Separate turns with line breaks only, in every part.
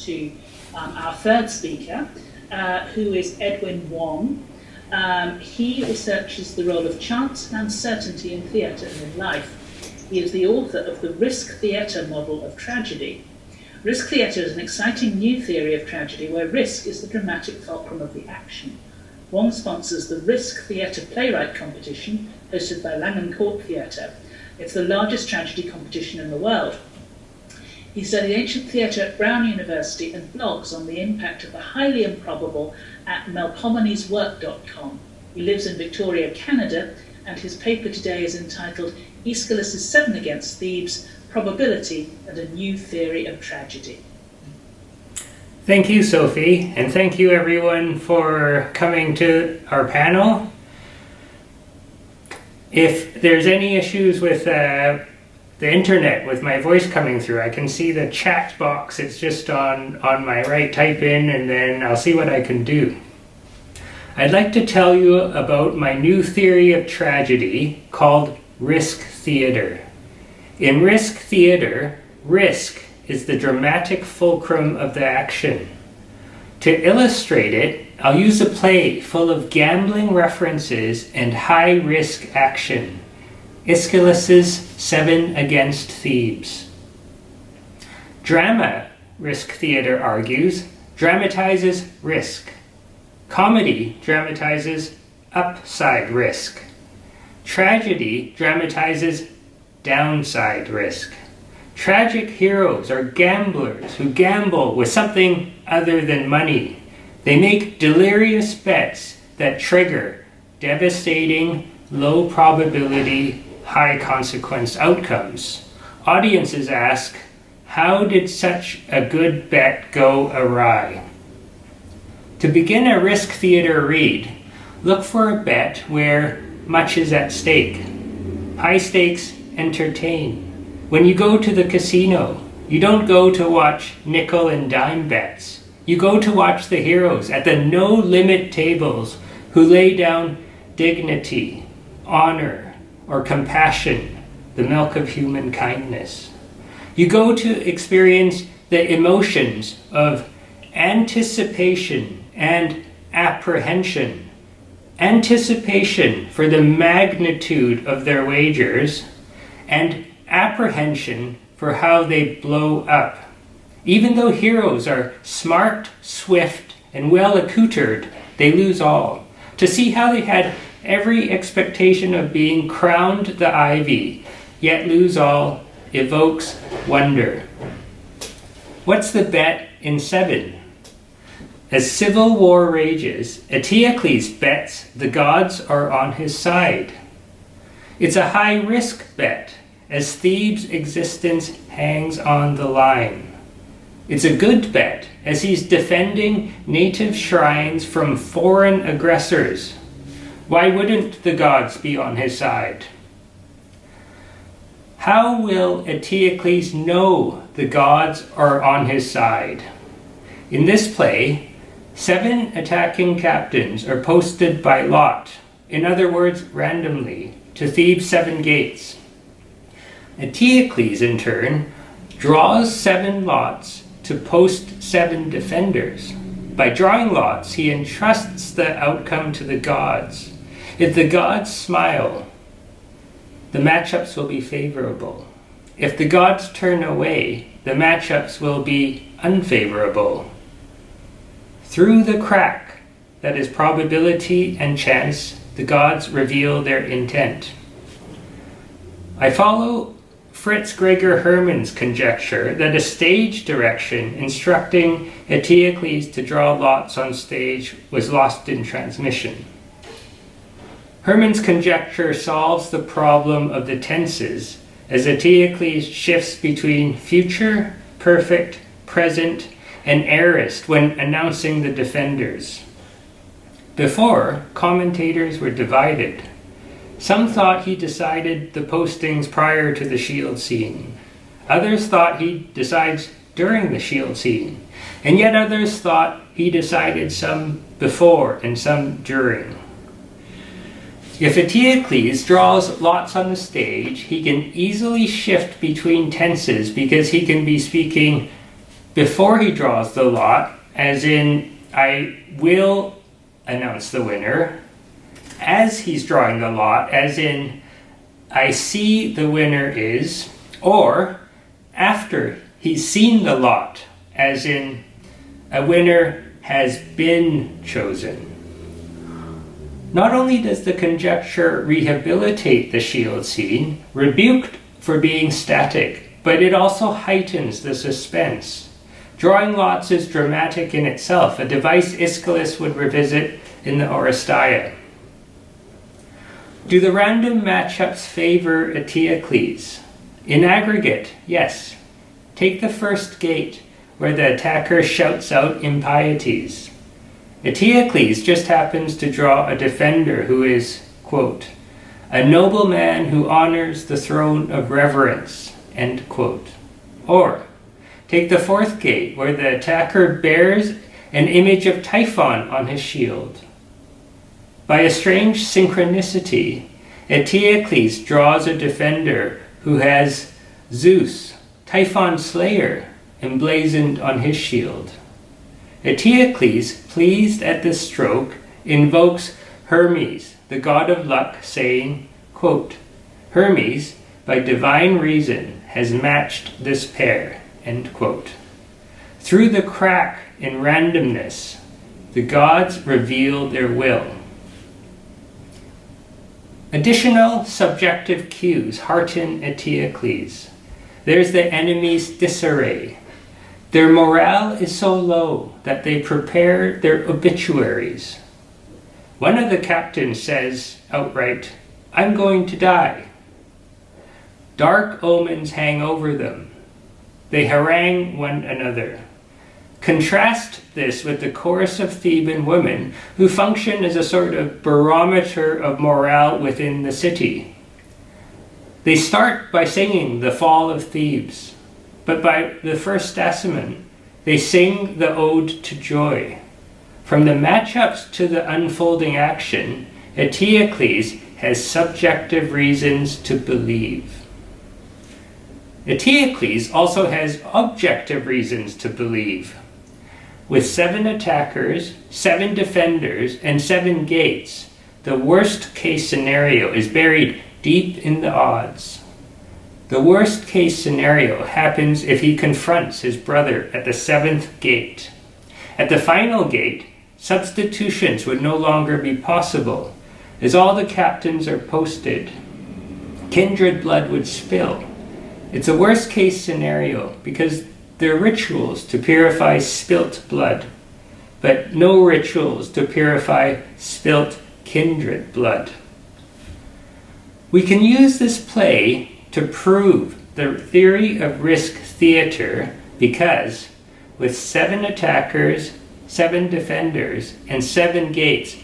to our third speaker, who is Edwin Wong. He researches the role of chance and uncertainty in theatre and in life. He is the author of the risk theatre model of tragedy. Risk theatre is an exciting new theory of tragedy where risk is the dramatic fulcrum of the action. Wong sponsors the Risk Theatre Playwright Competition, hosted by Langham Court Theatre. It's the largest tragedy competition in the world. He studied ancient theatre at Brown University and blogs on the impact of the highly improbable at melpomoneswork.com. He lives in Victoria, Canada, and his paper today is entitled Aeschylus' 7 Against Thebes, Probability and a New Theory of Tragedy.
Thank you, Sophie, and thank you everyone for coming to our panel. If there's any issues with the internet, with my voice coming through, I can see the chat box. It's just on my right. Type in and then I'll see what I can do. I'd like to tell you about my new theory of tragedy called risk theatre. In risk theatre, risk is the dramatic fulcrum of the action. To illustrate it, I'll use a play full of gambling references and high-risk action. Aeschylus' 7 Against Thebes. Drama, risk theatre argues, dramatizes risk. Comedy dramatizes upside risk. Tragedy dramatizes downside risk. Tragic heroes are gamblers who gamble with something other than money. They make delirious bets that trigger devastating, low probability, high consequence outcomes. Audiences ask, how did such a good bet go awry? To begin a risk theatre read, look for a bet where much is at stake. High stakes entertain. When you go to the casino, you don't go to watch nickel and dime bets. You go to watch the heroes at the no-limit tables who lay down dignity, honor, or compassion, the milk of human kindness. You go to experience the emotions of anticipation and apprehension. Anticipation for the magnitude of their wagers, and apprehension for how they blow up. Even though heroes are smart, swift, and well accoutred, they lose all. To see how they had every expectation of being crowned the ivy, yet lose all, evokes wonder. What's the bet in 7? As civil war rages, Eteocles bets the gods are on his side. It's a high-risk bet, as Thebes' existence hangs on the line. It's a good bet, as he's defending native shrines from foreign aggressors. Why wouldn't the gods be on his side? How will Eteocles know the gods are on his side? In this play, 7 attacking captains are posted by lot, in other words, randomly, to Thebes' 7 gates. Eteocles, in turn, draws 7 lots to post 7 defenders. By drawing lots, he entrusts the outcome to the gods. If the gods smile, the matchups will be favorable. If the gods turn away, the matchups will be unfavorable. Through the crack that is probability and chance, the gods reveal their intent. I follow Fritz Gregor Hermann's conjecture that a stage direction instructing Eteocles to draw lots on stage was lost in transmission. Hermann's conjecture solves the problem of the tenses as Eteocles shifts between future, perfect, present, and aorist when announcing the defenders. Before, commentators were divided. Some thought he decided the postings prior to the shield scene. Others thought he decides during the shield scene. And yet others thought he decided some before and some during. If Eteocles draws lots on the stage, he can easily shift between tenses because he can be speaking before he draws the lot, as in, I will announce the winner, as he's drawing the lot, as in, I see the winner is, or after he's seen the lot, as in, a winner has been chosen. Not only does the conjecture rehabilitate the shield scene, rebuked for being static, but it also heightens the suspense. Drawing lots is dramatic in itself, a device Aeschylus would revisit in the Oresteia. Do the random matchups favor Eteocles? In aggregate, yes. Take the first gate, where the attacker shouts out impieties. Eteocles just happens to draw a defender who is, quote, a noble man who honors the throne of reverence, end quote. Or, take the fourth gate, where the attacker bears an image of Typhon on his shield. By a strange synchronicity, Eteocles draws a defender who has Zeus, Typhon slayer, emblazoned on his shield. Eteocles, pleased at this stroke, invokes Hermes, the god of luck, saying, quote, Hermes, by divine reason, has matched this pair, end quote. Through the crack in randomness, the gods reveal their will. Additional subjective cues hearten Eteocles. There's the enemy's disarray. Their morale is so low that they prepare their obituaries. One of the captains says outright, I'm going to die. Dark omens hang over them. They harangue one another. Contrast this with the chorus of Theban women who function as a sort of barometer of morale within the city. They start by singing the fall of Thebes, but by the first stasimon, they sing the ode to joy. From the matchups to the unfolding action, Eteocles has subjective reasons to believe. Eteocles also has objective reasons to believe. With 7 attackers, 7 defenders, and 7 gates, the worst case scenario is buried deep in the odds. The worst case scenario happens if he confronts his brother at the 7th gate. At the final gate, substitutions would no longer be possible, as all the captains are posted. Kindred blood would spill. It's a worst case scenario because there are rituals to purify spilt blood, but no rituals to purify spilt kindred blood. We can use this play to prove the theory of risk theater because with 7 attackers, 7 defenders, and 7 gates,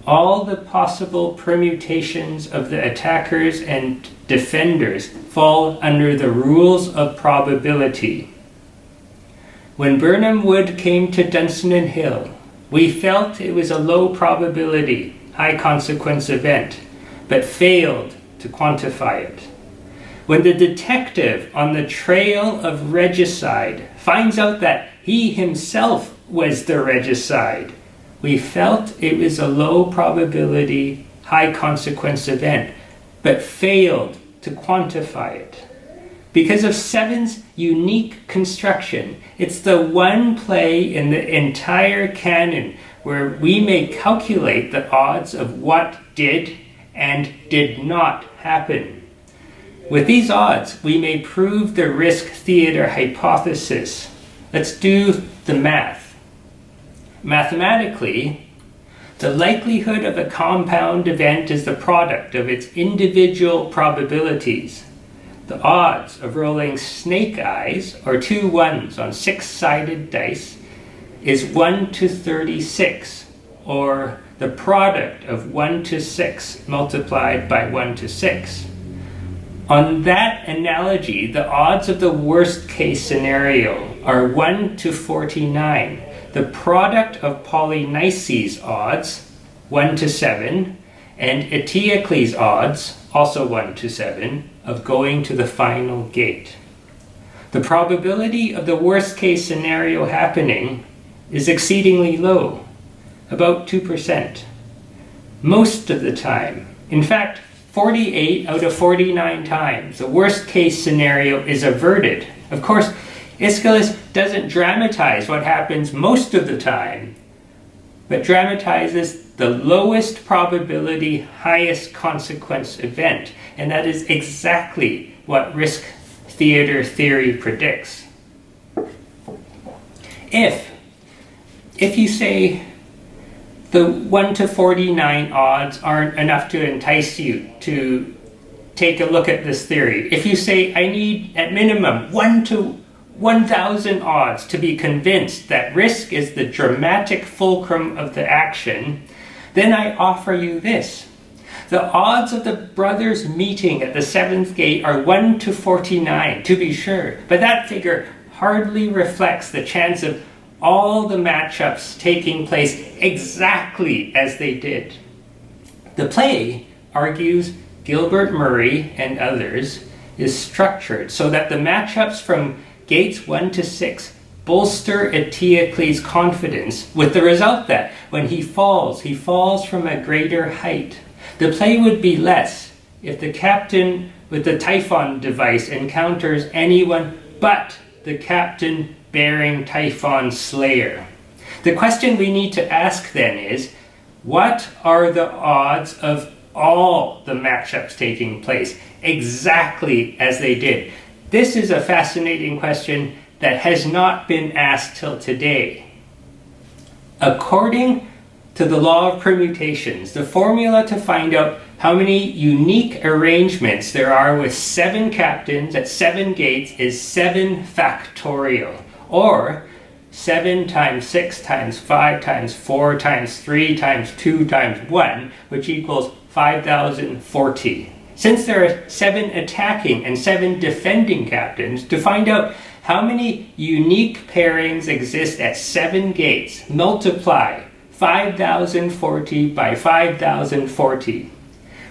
all the possible permutations of the attackers and defenders fall under the rules of probability. When Birnam Wood came to Dunsinane Hill, we felt it was a low probability, high consequence event, but failed to quantify it. When the detective on the trail of regicide finds out that he himself was the regicide, we felt it was a low probability, high consequence event, but failed to quantify it. Because of Seven's unique construction, it's the one play in the entire canon where we may calculate the odds of what did and did not happen. With these odds, we may prove the risk theater hypothesis. Let's do the math. Mathematically, the likelihood of a compound event is the product of its individual probabilities. The odds of rolling snake eyes, or 2 ones on 6-sided dice, is 1 to 36, or the product of 1 to 6 multiplied by 1 to 6. On that analogy, the odds of the worst case scenario are 1 to 49. The product of Polynices' odds, 1 to 7, and Eteocles' odds, also 1 to 7, of going to the final gate. The probability of the worst case scenario happening is exceedingly low, about 2%. Most of the time, in fact, 48 out of 49 times, the worst case scenario is averted. Of course, Aeschylus doesn't dramatize what happens most of the time, but dramatizes the lowest probability, highest consequence event. And that is exactly what risk theater theory predicts. If you say the 1 to 49 odds aren't enough to entice you to take a look at this theory, if you say I need at minimum 1 to 1,000 odds to be convinced that risk is the dramatic fulcrum of the action, then I offer you this. The odds of the brothers meeting at the seventh gate are 1 to 49, to be sure, but that figure hardly reflects the chance of all the matchups taking place exactly as they did. The play, argues Gilbert Murray and others, is structured so that the matchups from gates 1 to 6 bolster Eteocles' confidence, with the result that when he falls from a greater height. The play would be less if the captain with the Typhon device encounters anyone but the captain bearing Typhon's slayer. The question we need to ask then is, what are the odds of all the matchups taking place exactly as they did? This is a fascinating question that has not been asked till today. According to the law of permutations, the formula to find out how many unique arrangements there are with 7 captains at 7 gates is 7 factorial, or 7 times 6 times 5 times 4 times 3 times 2 times 1, which equals 5,040. Since there are 7 attacking and 7 defending captains, to find out how many unique pairings exist at 7 gates, multiply 5,040 by 5,040.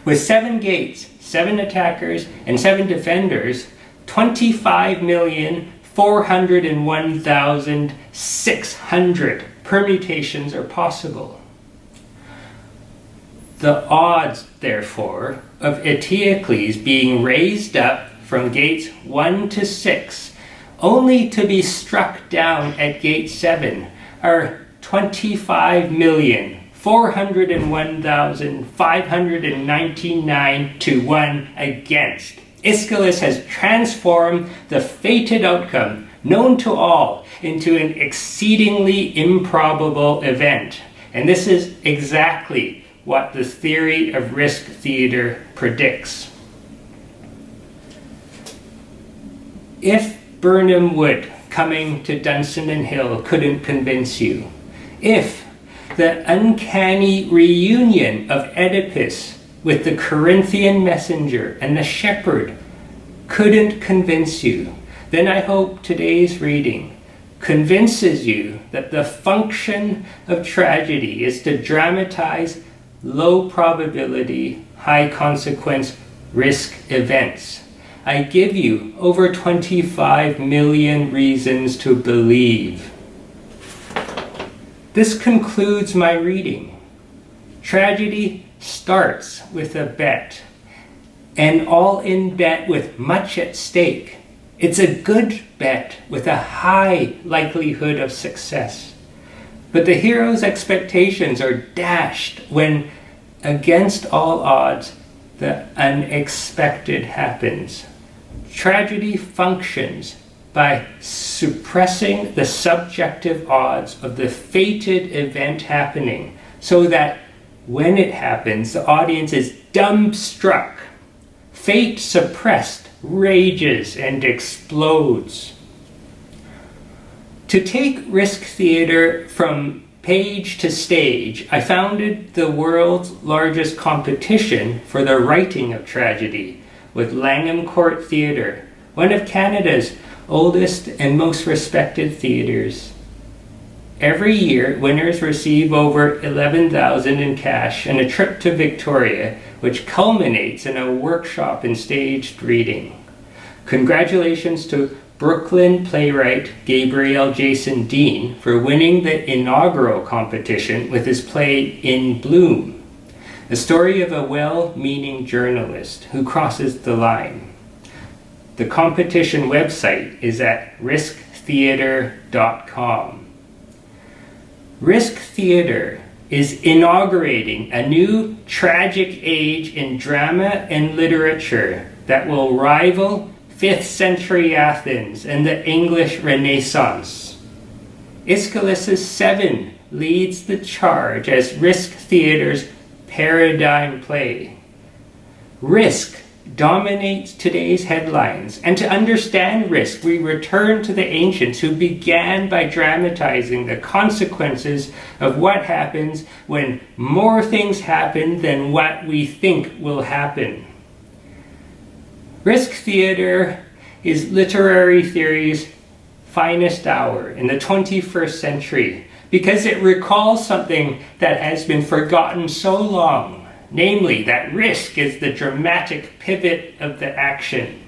With 7 gates, 7 attackers, and 7 defenders, 25,401,600 permutations are possible. The odds, therefore, of Eteocles being raised up from gates 1 to 6, only to be struck down at gate 7, are 25,401,599 to 1 against. Aeschylus has transformed the fated outcome, known to all, into an exceedingly improbable event. And this is exactly what the theory of risk theater predicts. If Birnam Wood coming to Dunstan Hill couldn't convince you, if the uncanny reunion of Oedipus with the Corinthian messenger and the shepherd couldn't convince you, then I hope today's reading convinces you that the function of tragedy is to dramatize low probability, high consequence risk events. I give you over 25 million reasons to believe. This concludes my reading. Tragedy starts with a bet, and all in bet with much at stake. It's a good bet with a high likelihood of success. But the hero's expectations are dashed when, against all odds, the unexpected happens. Tragedy functions by suppressing the subjective odds of the fated event happening, so that when it happens, the audience is dumbstruck. Fate suppressed rages and explodes. To take risk theater from page to stage, I founded the world's largest competition for the writing of tragedy with Langham Court Theatre, one of Canada's oldest and most respected theatres. Every year, winners receive over $11,000 in cash and a trip to Victoria, which culminates in a workshop and staged reading. Congratulations to Brooklyn playwright Gabriel Jason Dean for winning the inaugural competition with his play In Bloom, the story of a well-meaning journalist who crosses the line. The competition website is at risktheatre.com. Risk Theatre is inaugurating a new tragic age in drama and literature that will rival 5th century Athens and the English Renaissance. Aeschylus' Seven leads the charge as Risk Theatre's paradigm play. Risk dominates today's headlines, and to understand risk, we return to the ancients who began by dramatizing the consequences of what happens when more things happen than what we think will happen. Risk Theatre is literary theory's finest hour in the 21st century because it recalls something that has been forgotten so long, namely that risk is the dramatic pivot of the action.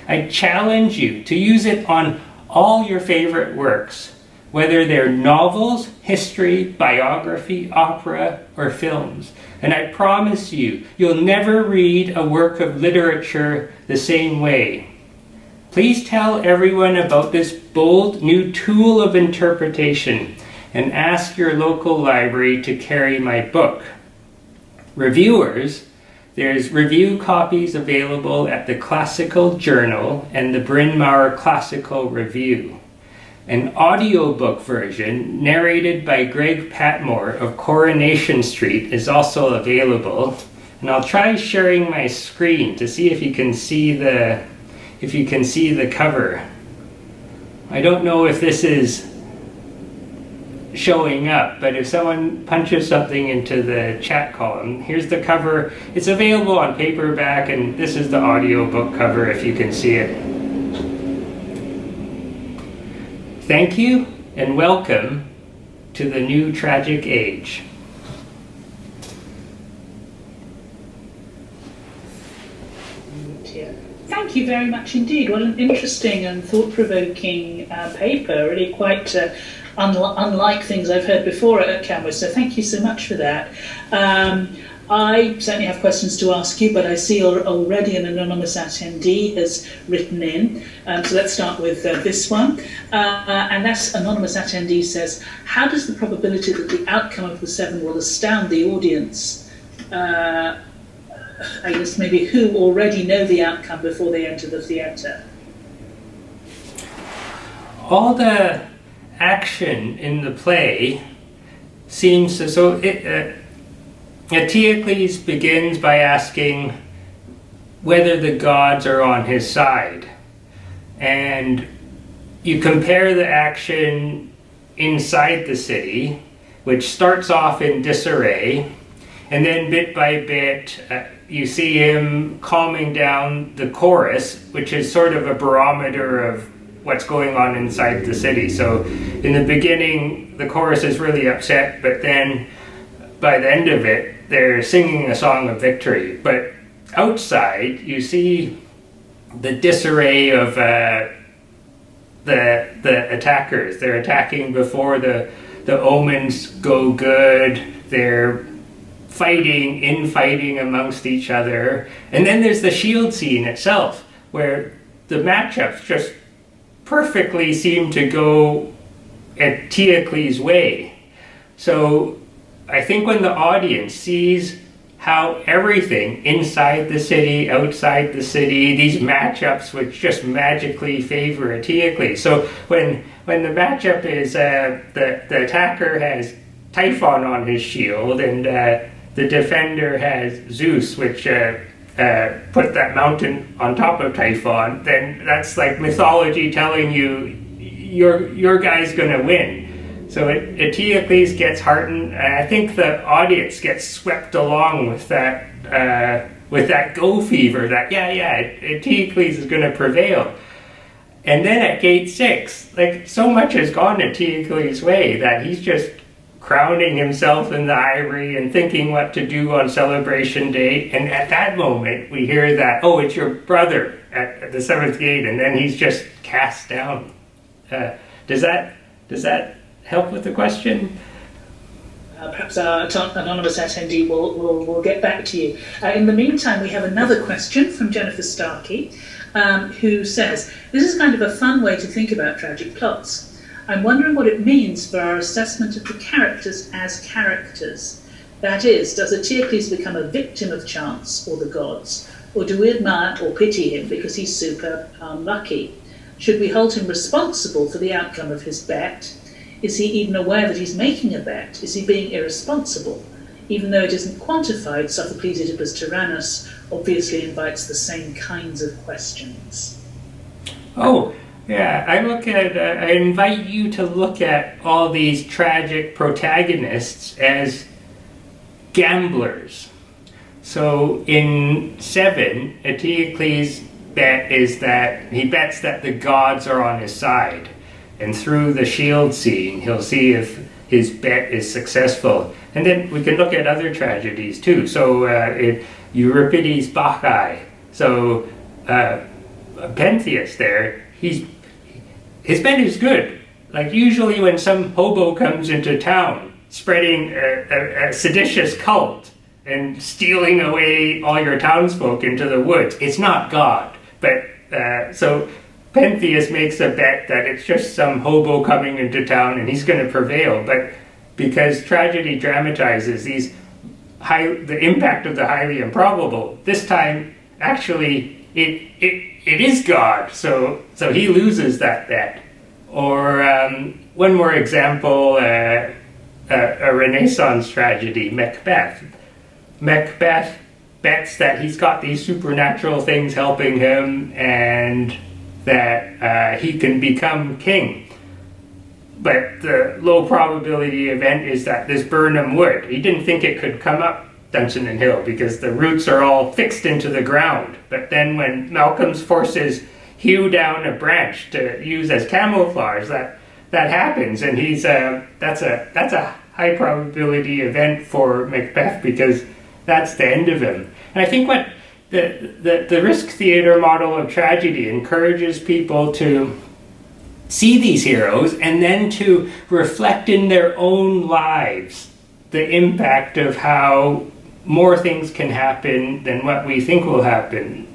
I challenge you to use it on all your favorite works, whether they're novels, history, biography, opera, or films. And I promise you, you'll never read a work of literature the same way. Please tell everyone about this bold new tool of interpretation and ask your local library to carry my book. Reviewers, there's review copies available at the Classical Journal and the Bryn Mawr Classical Review. An audiobook version, narrated by Greg Patmore of Coronation Street, is also available. And I'll try sharing my screen to see if you can see the cover. I don't know if this is showing up, but if someone punches something into the chat column, here's the cover. It's available on paperback, and this is the audiobook cover if you can see it. Thank you, and welcome to the new tragic age.
Thank you very much indeed. Well, an interesting and thought-provoking paper, really quite unlike things I've heard before at CAMWS, so thank you so much for that. I certainly have questions to ask you, but I see already an anonymous attendee has written in. So let's start with this one. And that anonymous attendee says, how does the probability that the outcome of the seven will astound the audience, I guess maybe who already know the outcome before they enter the theatre?
All the action in the play seems to... Aeschylus begins by asking whether the gods are on his side. And you compare the action inside the city, which starts off in disarray, and then bit by bit you see him calming down the chorus, which is sort of a barometer of what's going on inside the city. So in the beginning, the chorus is really upset, but then by the end of it, they're singing a song of victory. But outside, you see the disarray of the attackers. They're attacking before the omens go good. They're infighting amongst each other. And then there's the shield scene itself, where the matchups just perfectly seem to go Aeschylus' way. So I think when the audience sees how everything inside the city, outside the city, these matchups which just magically favor Aeschylus. So when the matchup is the attacker has Typhon on his shield and the defender has Zeus, which put that mountain on top of Typhon, then that's like mythology telling you your guy's gonna win. So Aeschylus gets heartened, and I think the audience gets swept along with that go fever that Aeschylus is going to prevail. And then at gate 6, like so much has gone Aeschylus' way that he's just crowning himself in the ivory and thinking what to do on celebration day. And at that moment, we hear that, oh, it's your brother at the seventh gate, and then he's just cast down. Does that help with the question?
Perhaps our anonymous attendee will get back to you. In the meantime, we have another question from Jennifer Starkey, who says, this is kind of a fun way to think about tragic plots. I'm wondering what it means for our assessment of the characters as characters. That is, does Aeschylus become a victim of chance or the gods? Or do we admire or pity him because he's super unlucky? Should we hold him responsible for the outcome of his bet? Is he even aware that he's making a bet? Is he being irresponsible? Even though it isn't quantified, Sophocles' Oedipus Tyrannus obviously invites the same kinds of questions.
Oh, yeah, I invite you to look at all these tragic protagonists as gamblers. So in 7, Aeschylus' bet is that he bets that the gods are on his side. And through the shield scene, he'll see if his bet is successful. And then we can look at other tragedies too. So Euripides' Bacchae. So Pentheus there, his bet is good. Like usually when some hobo comes into town spreading a seditious cult and stealing away all your townsfolk into the woods, it's not God. But so Pentheus makes a bet that it's just some hobo coming into town and he's going to prevail. But because tragedy dramatizes the impact of the highly improbable, this time actually it is God. So he loses that bet. Or one more example, a Renaissance tragedy, Macbeth. Macbeth bets that he's got these supernatural things helping him and that he can become king. But the low probability event is that this Burnham wood, he didn't think it could come up Dunsinane Hill because the roots are all fixed into the ground. But then when Malcolm's forces hew down a branch to use as camouflage, that happens, and he's that's a high probability event for Macbeth because that's the end of him. And I think what the risk theater model of tragedy encourages people to see these heroes and then to reflect in their own lives the impact of how more things can happen than what we think will happen.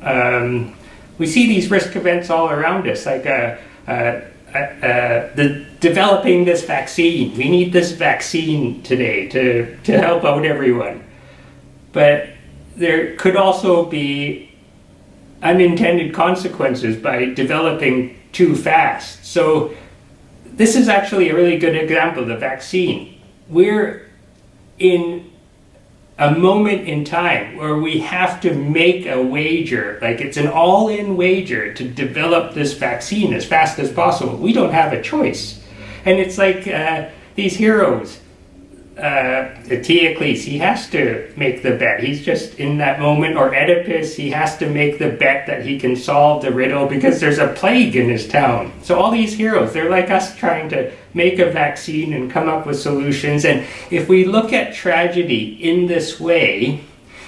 We see these risk events all around us, like the developing this vaccine. We need this vaccine today to help out everyone. But there could also be unintended consequences by developing too fast. So this is actually a really good example, the vaccine. We're in a moment in time where we have to make a wager, like it's an all-in wager to develop this vaccine as fast as possible. We don't have a choice. And it's like these heroes, Aeschylus, he has to make the bet. He's just in that moment. Or Oedipus, he has to make the bet that he can solve the riddle because there's a plague in his town. So all these heroes, they're like us trying to make a vaccine and come up with solutions. And if we look at tragedy in this way,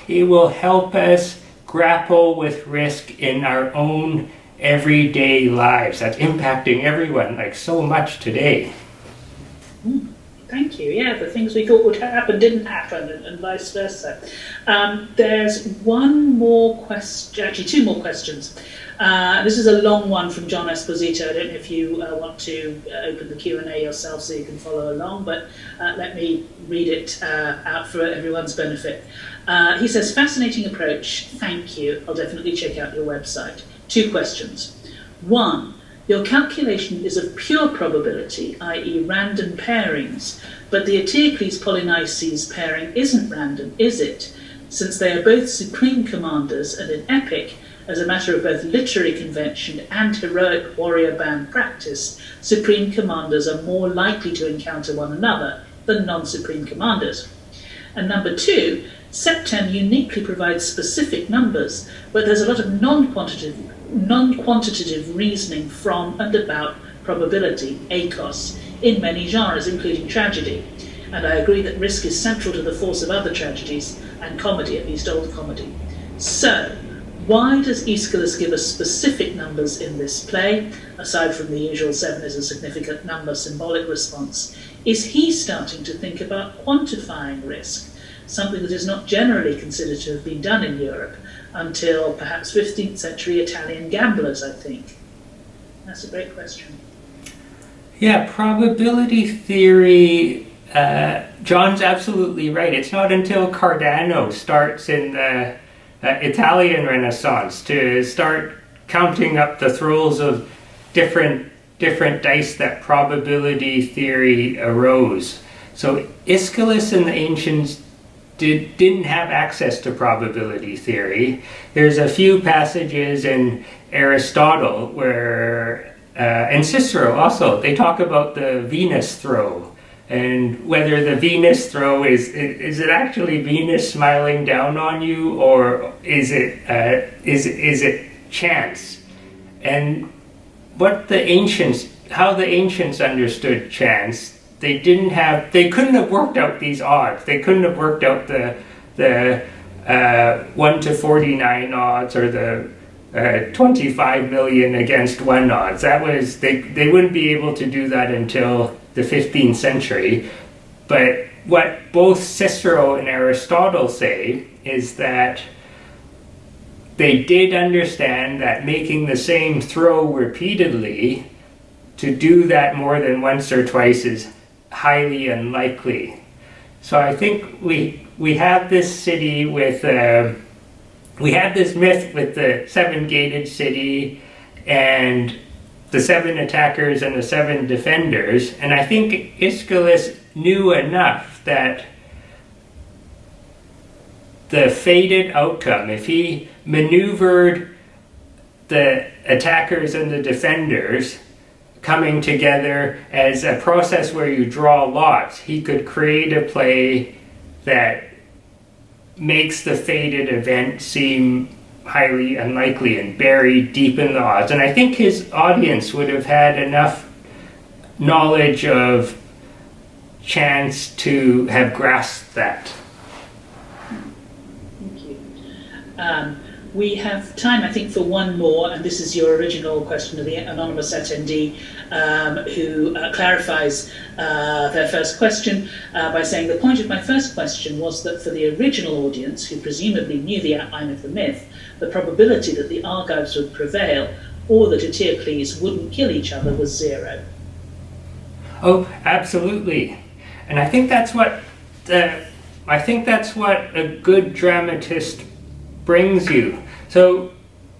it will help us grapple with risk in our own everyday lives. That's impacting everyone like so much today.
Thank you. Yeah, the things we thought would happen didn't happen, and vice versa. There's one more question, actually two more questions. This is a long one from John Esposito. I don't know if you want to open the Q&A yourself so you can follow along, but let me read it out for everyone's benefit. He says, fascinating approach, thank you. I'll definitely check out your website. Two questions. One, your calculation is of pure probability, i.e. random pairings, but the Eteocles-Polynices pairing isn't random, is it? Since they are both supreme commanders and in epic, as a matter of both literary convention and heroic warrior band practice, supreme commanders are more likely to encounter one another than non-supreme commanders. And number two, Septem uniquely provides specific numbers, but there's a lot of non-quantitative reasoning from and about probability, ACOS, in many genres, including tragedy. and I agree that risk is central to the force of other tragedies and comedy, at least old comedy. So, why does Aeschylus give us specific numbers in this play, aside from the usual 7 is a significant number symbolic response? Is he starting to think about quantifying risk, something that is not generally considered to have been done in Europe until perhaps 15th century Italian gamblers, I think? That's a great question.
Yeah, probability theory, John's absolutely right. It's not until Cardano starts in the Italian Renaissance to start counting up the throws of different dice that probability theory arose. So Aeschylus and the ancients didn't have access to probability theory. There's a few passages in Aristotle where, and Cicero also, they talk about the Venus throw, and whether the Venus throw is it actually Venus smiling down on you, or is it chance? And how the ancients understood chance, they couldn't have worked out these odds. They couldn't have worked out the 1 to 49 odds or the 25 million against 1 odds. They wouldn't be able to do that until the 15th century. But what both Cicero and Aristotle say is that they did understand that making the same throw repeatedly, to do that more than once or twice, is highly unlikely. So I think we have this city with we have this myth with the 7-gated city and the 7 attackers and the 7 defenders, and I think Aeschylus knew enough that the fated outcome, if he maneuvered the attackers and the defenders coming together as a process where you draw lots, he could create a play that makes the fated event seem highly unlikely and buried deep in the odds. And I think his audience would have had enough knowledge of chance to have grasped that.
Thank you. We have time, I think, for one more, and this is your original question of the anonymous attendee, who clarifies their first question by saying, the point of my first question was that for the original audience, who presumably knew the outline of the myth, the probability that the Argives would prevail or that Eteocles wouldn't kill each other was 0.
Oh, absolutely. And I think that's what a good dramatist brings you. So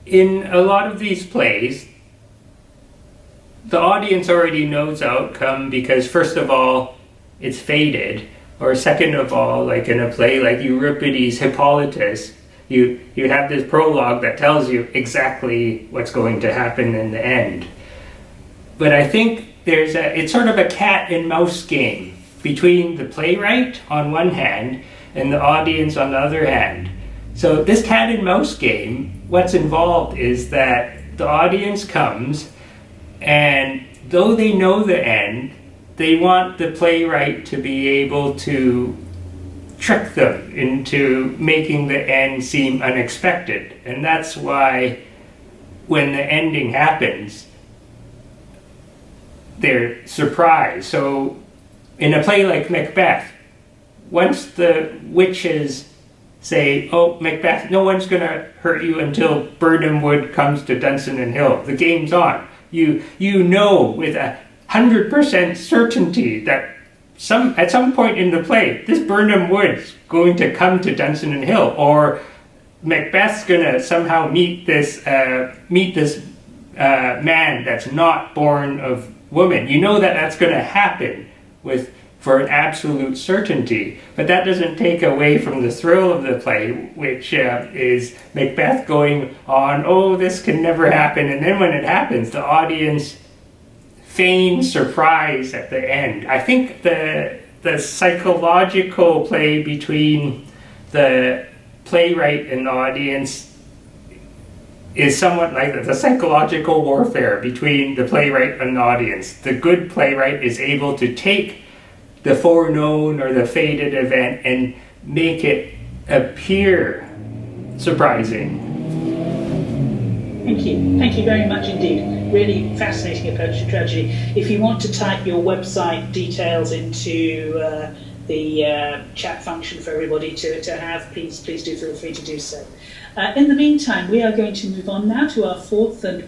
in a lot of these plays, the audience already knows the outcome because, first of all, it's fated, or second of all, like in a play like Euripides' Hippolytus, you have this prologue that tells you exactly what's going to happen in the end. But I think it's sort of a cat and mouse game between the playwright on one hand and the audience on the other hand. So this cat and mouse game, what's involved is that the audience comes, and though they know the end, they want the playwright to be able to trick them into making the end seem unexpected. And that's why when the ending happens, they're surprised. So in a play like Macbeth, once the witches say, oh, Macbeth, no one's going to hurt you until Birnam Wood comes to Dunsinane Hill, the game's on. You know with 100% certainty that at some point in the play, this Birnam Wood's going to come to Dunsinane Hill, or Macbeth's going to somehow meet this man that's not born of woman. You know that that's going to happen for an absolute certainty, but that doesn't take away from the thrill of the play, which is Macbeth going on, oh, this can never happen, and then when it happens, the audience feigns surprise at the end. I think the psychological play between the playwright and the audience is somewhat like the psychological warfare between the playwright and the audience. The good playwright is able to take the foreknown or the fated event and make it appear surprising.
Thank you very much indeed. Really fascinating approach to tragedy. If you want to type your website details into the chat function for everybody to have, please do feel free to do so. In the meantime, we are going to move on now to our fourth and